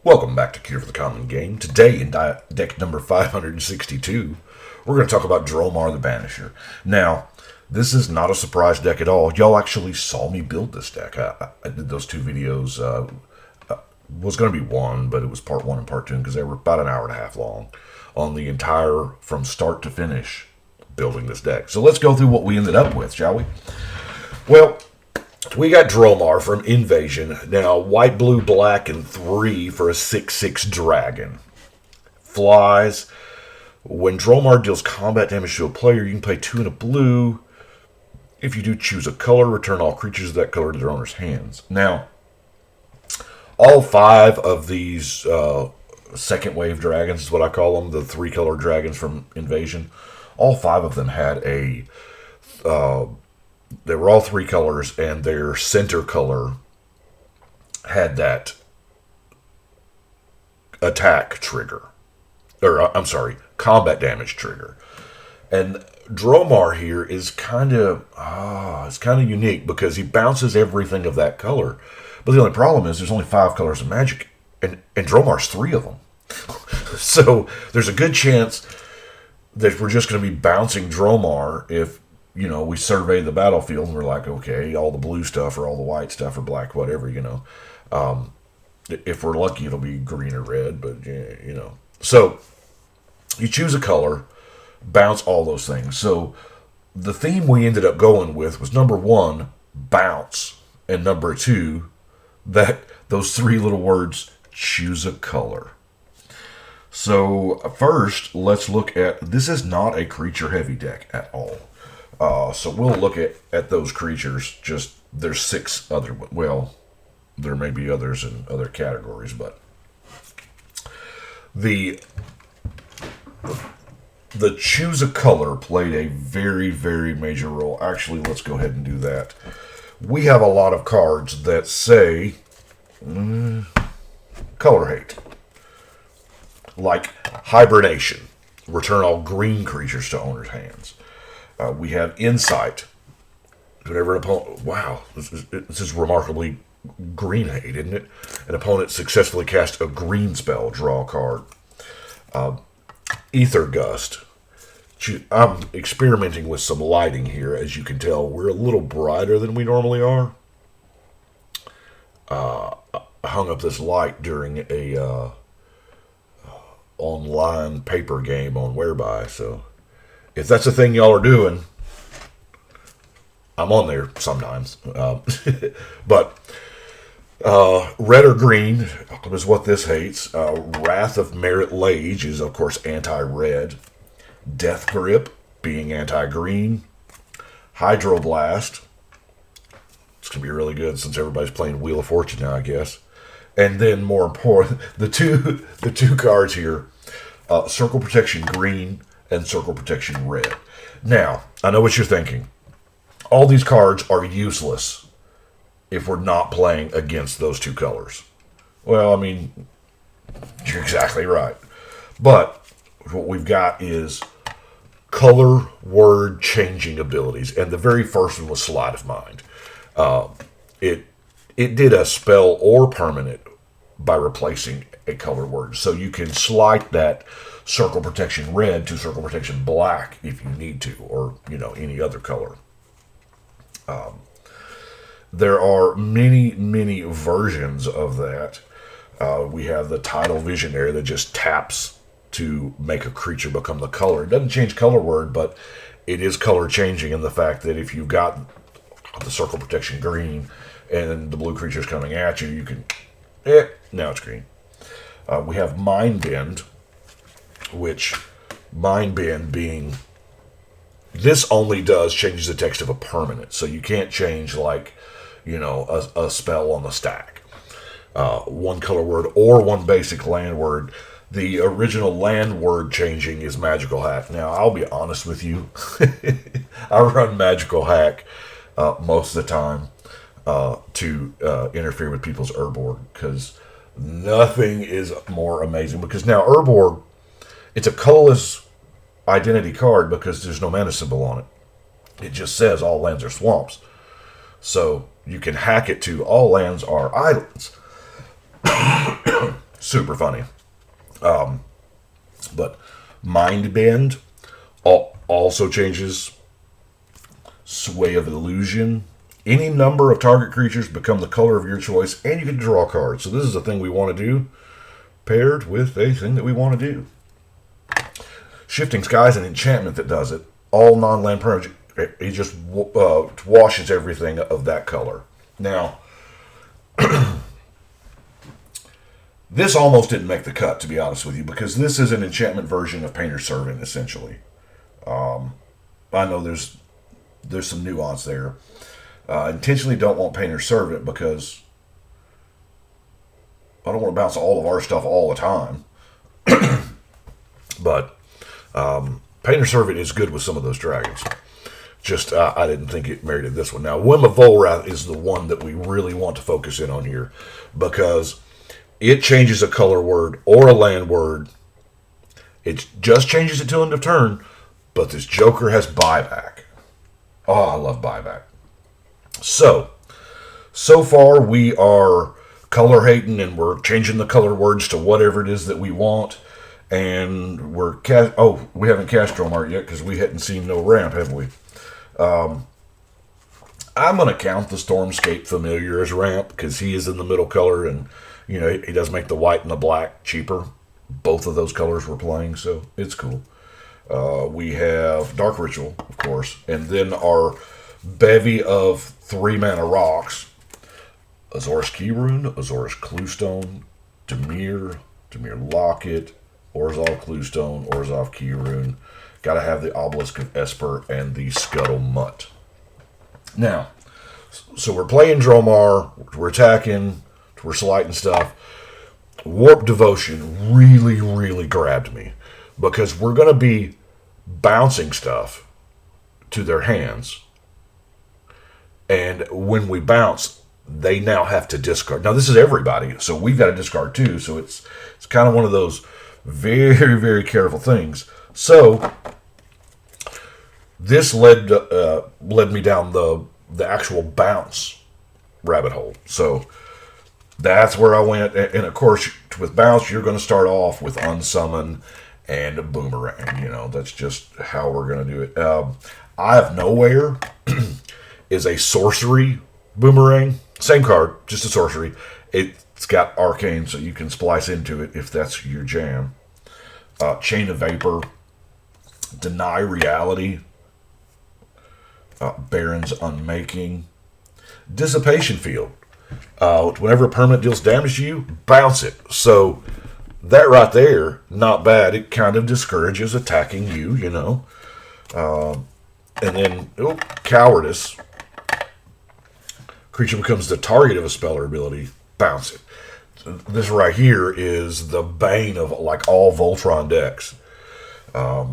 Welcome back to Cure for the Common Game. Today, in deck number 562, we're going to talk about Dromar the Banisher. Now, this is not a surprise deck at all. Y'all actually saw me build this deck. I did those two videos. Was going to be one, but it was part one and part two because they were about an hour and a half long on the entire, from start to finish, building this deck. So let's go through what we ended up with, shall we? Well, we got Dromar from Invasion. Now, white, blue, black, and 3 for a 6/6 dragon. Flies. When Dromar deals combat damage to a player, you can pay 2 and a blue. If you do choose a color, return all creatures of that color to their owner's hands. Now, all 5 of these second wave dragons is what I call them, the 3-color dragons from Invasion. All 5 of them had a... they were all 3 colors, and their center color had that attack trigger. Or, I'm sorry, combat damage trigger. And Dromar here is kind of unique because he bounces everything of that color. But the only problem is there's only 5 colors of magic, and Dromar's 3 of them. So there's a good chance that we're just going to be bouncing Dromar if, you know, we survey the battlefield and we're like, okay, all the blue stuff or all the white stuff or black, whatever, you know. If we're lucky, it'll be green or red, but, you know. So you choose a color, bounce all those things. So the theme we ended up going with was number 1, bounce, and number 2, those 3 little words, choose a color. So first, let's look at, this is not a creature-heavy deck at all. So we'll look at those creatures. Just there's 6 other. Well, there may be others in other categories, but the choose a color played a very, very major role. Actually, let's go ahead and do that. We have a lot of cards that say color hate, like hibernation. Return all green creatures to owner's hands. We have insight. Whenever an opponent... Wow, this is remarkably green hate, isn't it? An opponent successfully cast a green spell, draw a card. Ether Gust. I'm experimenting with some lighting here. As you can tell, we're a little brighter than we normally are. I hung up this light during a online paper game on Whereby, so... if that's the thing y'all are doing, I'm on there sometimes. But red or green is what this hates. Wrath of Merit Lage is, of course, anti-red. Death Grip being anti-green. Hydroblast. It's going to be really good since everybody's playing Wheel of Fortune now, I guess. And then, more important, the two cards here, Circle Protection Green and Circle Protection Red. Now, I know what you're thinking. All these cards are useless if we're not playing against those 2 colors. Well, I mean, you're exactly right. But what we've got is color word changing abilities. And the very first one was Sleight of Mind. It did a spell or permanent by replacing a color word. So you can slight that Circle Protection Red to Circle Protection Black if you need to, or, you know, any other color. There are many, many versions of that. We have the Tidal Visionary that just taps to make a creature become the color. It doesn't change color word, but it is color changing in the fact that if you've got the Circle Protection Green and the blue creature's coming at you, you can... now it's green. We have Mind Bend, which Mind Bend being... this only does changes the text of a permanent, so you can't change, like, you know, a spell on the stack. 1 color word or 1 basic land word. The original land word changing is Magical Hack. Now, I'll be honest with you. I run Magical Hack most of the time to interfere with People's Urborg, because nothing is more amazing. Because now Urborg, it's a colorless identity card because there's no mana symbol on it. It just says all lands are swamps. So you can hack it to all lands are islands. super funny. But Mind Bend also changes Sway of Illusion. Any number of target creatures become the color of your choice, and you can draw cards. So this is a thing we want to do, paired with a thing that we want to do. Shifting Sky is an enchantment that does it. All non-land permanents, it just washes everything of that color. Now, this almost didn't make the cut, to be honest with you, because this is an enchantment version of Painter's Servant, essentially. I know there's some nuance there. Intentionally don't want Painter's Servant because I don't want to bounce all of our stuff all the time. But Painter's Servant is good with some of those dragons. Just, I didn't think it merited this one. Now, Whim of Volrath is the one that we really want to focus in on here, because it changes a color word or a land word. It just changes it till end of turn, but this Joker has buyback. Oh, I love buyback. So far we are color hating, and we're changing the color words to whatever it is that we want. And we haven't cast Dromar yet because we hadn't seen no ramp, have we? I'm going to count the Stormscape Familiar as ramp because he is in the middle color, and he does make the white and the black cheaper. Both of those colors we're playing, so it's cool. We have Dark Ritual, of course, and then our bevy of 3-mana rocks: Azorius Keyrune, Azorius Cluestone, Dimir Locket, Orzhov Cluestone, Orzhov Keyrune. Got to have the Obelisk of Esper and the Scuttle Mutt. Now, so we're playing Dromar, we're attacking, we're slighting stuff. Warp Devotion really, really grabbed me, because we're going to be bouncing stuff to their hands. And when we bounce, they now have to discard. Now, this is everybody, so we've got to discard too. So it's kind of one of those very, very careful things. So this led me down the actual bounce rabbit hole. So that's where I went. And of course, with bounce, you're going to start off with Unsummon and a Boomerang. That's just how we're going to do it. Eye of Nowhere is a sorcery Boomerang. Same card, just a sorcery. It's got Arcane, so you can splice into it if that's your jam. Chain of Vapor, Deny Reality, Baron's Unmaking, Dissipation Field. Whenever a permanent deals damage to you, bounce it. So that right there, not bad. It kind of discourages attacking you, And then, Cowardice. Creature becomes the target of a spell or ability, bounce it. This right here is the bane of all Voltron decks. A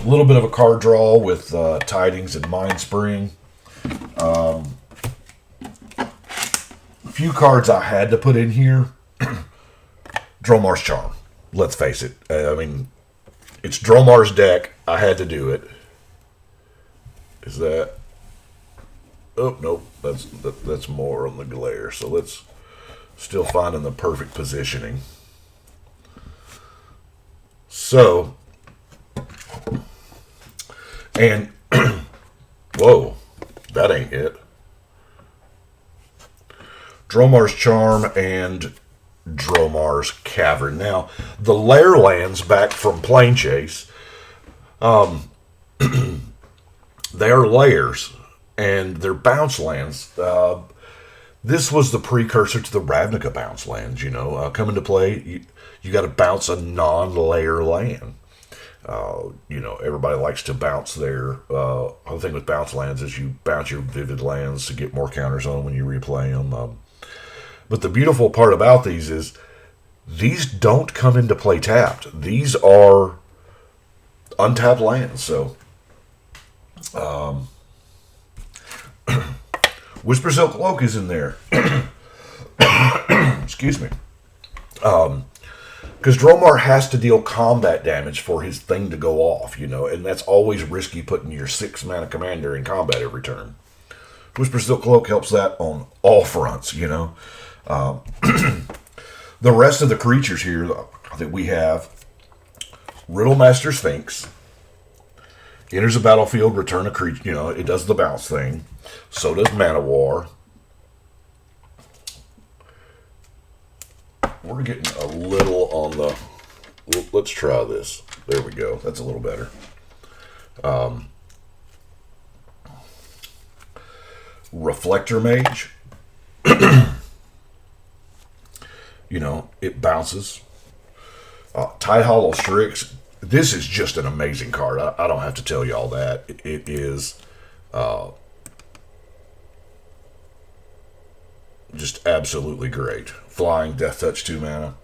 little bit of a card draw with Tidings and Mind Spring. A few cards I had to put in here. Dromar's Charm. Let's face it. It's Dromar's deck. I had to do it. Is that... Oh, nope. That's more on the glare. So let's still finding the perfect positioning. So, and whoa, that ain't it. Dromar's Charm and Dromar's Cavern. Now, the lair lands back from Plane Chase, they are lairs, and they're bounce lands. This was the precursor to the Ravnica bounce lands, come into play. You got to bounce a non-lair land. Everybody likes to bounce their... the thing with bounce lands is you bounce your vivid lands to get more counters on them when you replay them. But the beautiful part about these is these don't come into play tapped. These are untapped lands. So, Whisper Silk Cloak is in there. Excuse me. Because Dromar has to deal combat damage for his thing to go off, and that's always risky putting your 6-mana commander in combat every turn. Whisper Silk Cloak helps that on all fronts, The rest of the creatures here that we have: Riddlemaster Sphinx. Enters the battlefield, return a creature. You know, it does the bounce thing. So does Manowar. We're getting a little on the... Let's try this. There we go. That's a little better. Reflector Mage. You know, it bounces. Tide Hollow Strix. This is just an amazing card. I don't have to tell you all that. It is just absolutely great. Flying, Death Touch, 2 mana.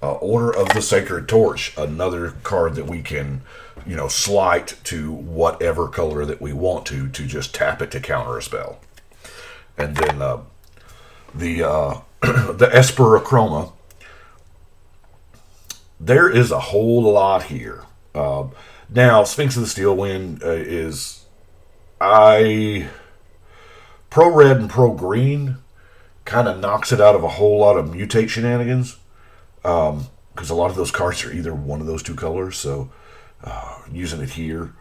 Order of the Sacred Torch, another card that we can, you know, slight to whatever color that we want to just tap it to counter a spell. And then the Esper Chroma. There is a whole lot here. Now, Sphinx of the Steel Wind is... pro red and pro green kind of knocks it out of a whole lot of mutate shenanigans. Because a lot of those cards are either one of those two colors. So, using it here,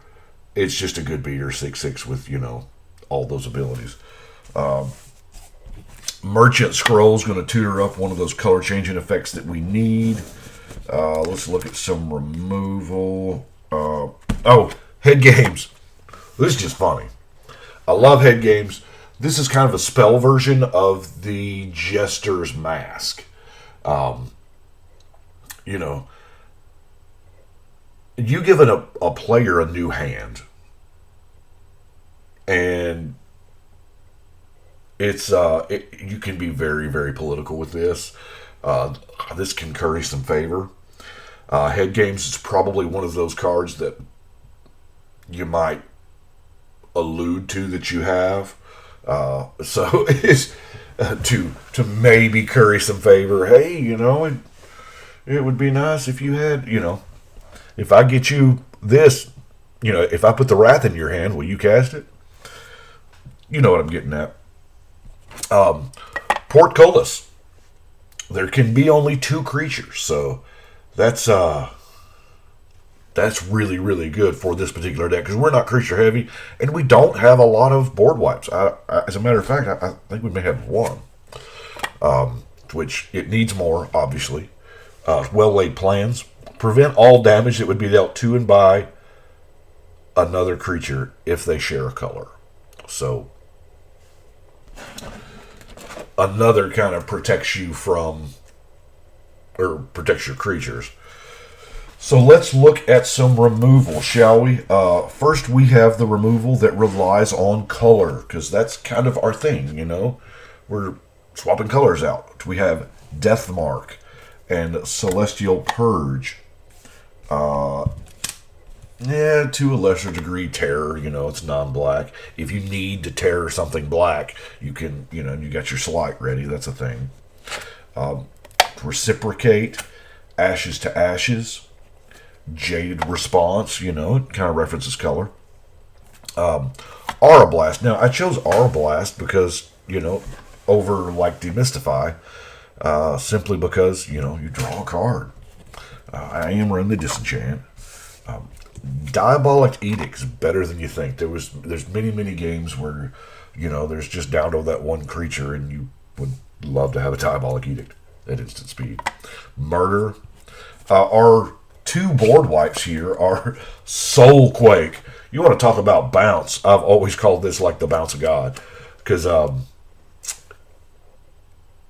it's just a good beater. 6/6 with, you know, all those abilities. Merchant Scroll's going to tutor up one of those color changing effects that we need. Let's look at some removal. Head games. This is just funny. I love head games. This is kind of a spell version of the Jester's Mask. You know, you give a player a new hand, and it's you can be very, very political with this. This can curry some favor. Head games is probably one of those cards that you might allude to that you have. So it's to maybe curry some favor. Hey, you know, it would be nice if you had, you know, if I get you this, you know, if I put the Wrath in your hand, will you cast it? You know what I'm getting at. Portcullis. There can be only 2 creatures, so that's really, really good for this particular deck, because we're not creature heavy, and we don't have a lot of board wipes. As a matter of fact, I think we may have 1, which it needs more, obviously. Well-laid plans. Prevent all damage that would be dealt to and by another creature if they share a color. So, another kind of protects you from, or protects your creatures. So let's look at some removal, shall we? First, we have the removal that relies on color, because that's kind of our thing, you know? We're swapping colors out. We have Deathmark and Celestial Purge. To a lesser degree, Terror, you know, it's non-black. If you need to terror something black, you can, you know, you got your Slight ready, that's a thing. Reciprocate, Ashes to Ashes, Jaded Response, you know, it kind of references color. Aura Blast. Now, I chose Aura Blast because, you know, over, like, Demystify, simply because, you know, you draw a card. I am running the Disenchant. Diabolic Edict's better than you think. There's many games where, you know, there's just down to that one creature, and you would love to have a Diabolic Edict at instant speed. Murder. Our 2 board wipes here are Soulquake. You want to talk about bounce? I've always called this like the bounce of God, because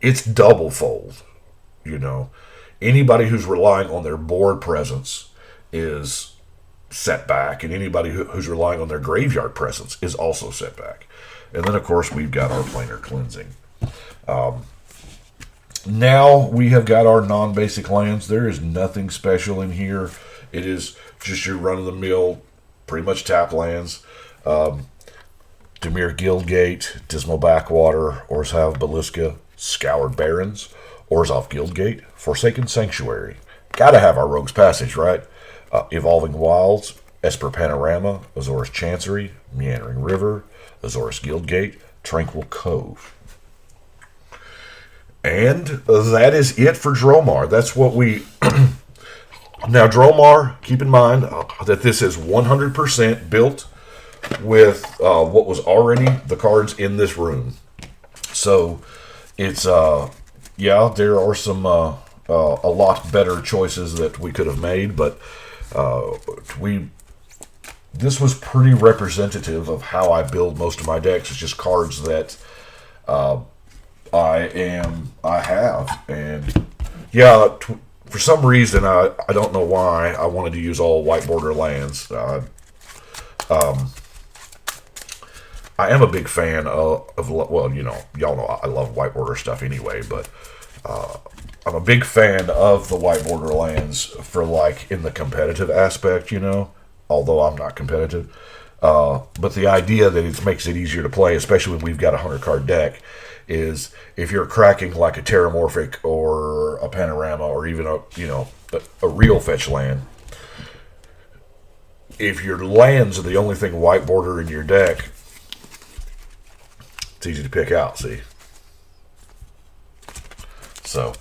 it's double fold. You know, anybody who's relying on their board presence is set back, and anybody who's relying on their graveyard presence is also set back. And then, of course, we've got our Planar Cleansing. Now we have got our non-basic lands. There is nothing special in here. It is just your run-of-the-mill, pretty much tap lands. Dimir Guildgate, Dismal Backwater, Orzhov Beliska, Scoured Barrens, Orzhov Guildgate, Forsaken Sanctuary. Gotta have our Rogue's Passage, right? Evolving Wilds, Esper Panorama, Azorus Chancery, Meandering River, Azorus Guildgate, Tranquil Cove. And that is it for Dromar. That's what we... Now, Dromar, keep in mind that this is 100% built with what was already the cards in this room. So, it's... yeah, there are some a lot better choices that we could have made, but this was pretty representative of how I build most of my decks. It's just cards that I have, and yeah, for some reason I don't know why I wanted to use all white border lands. I am a big fan of well, you know, y'all know I love white border stuff anyway, but I'm a big fan of the white border lands for like in the competitive aspect, you know, although I'm not competitive. But the idea that it makes it easier to play, especially when we've got a 100-card deck, is if you're cracking like a Terramorphic or a Panorama or even a real fetch land, if your lands are the only thing white border in your deck, it's easy to pick out, see? So,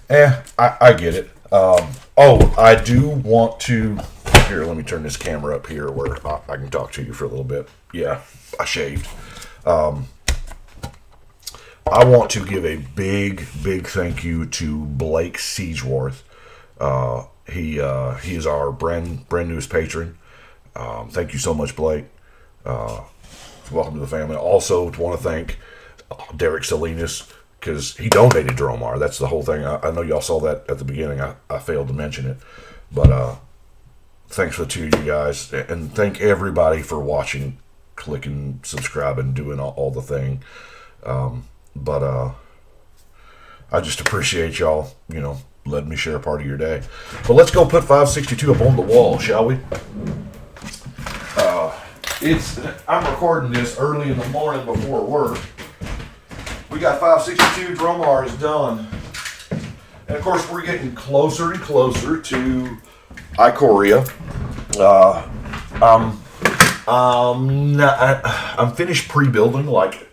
I get it. Oh, I do want to... Here, let me turn this camera up here where I can talk to you for a little bit. Yeah, I shaved. I want to give a big thank you to Blake Siegeworth. He is our brand newest patron. Thank you so much, Blake. Welcome to the family. Also, want to thank Derek Salinas because he donated Dromar. That's the whole thing. I know y'all saw that at the beginning. I failed to mention it, but thanks for the two of you guys, and thank everybody for watching, clicking, subscribing, doing all the thing. But I just appreciate y'all, you know, letting me share a part of your day. But let's go put 562 up on the wall, shall we? I'm recording this early in the morning before work. We got 562, Dromar is done. And of course we're getting closer and closer to Ikoria. I'm finished pre-building like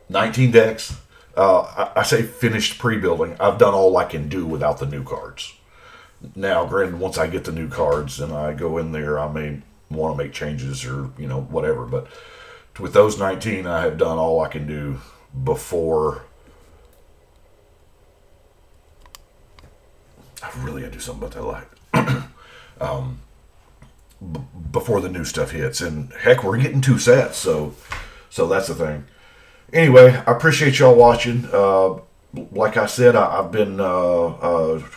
19 decks. I say finished pre-building. I've done all I can do without the new cards. Now, granted, once I get the new cards and I go in there, I may want to make changes or, you know, whatever. But with those 19, I have done all I can do before. I really got to do something about that light. Before the new stuff hits. And heck, we're getting 2 sets. So that's the thing. Anyway, I appreciate y'all watching. Like I said, I've been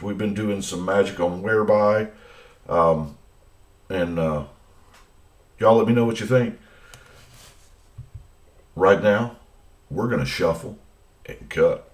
we've been doing some magic on Whereby, and y'all let me know what you think. Right now, we're gonna shuffle and cut.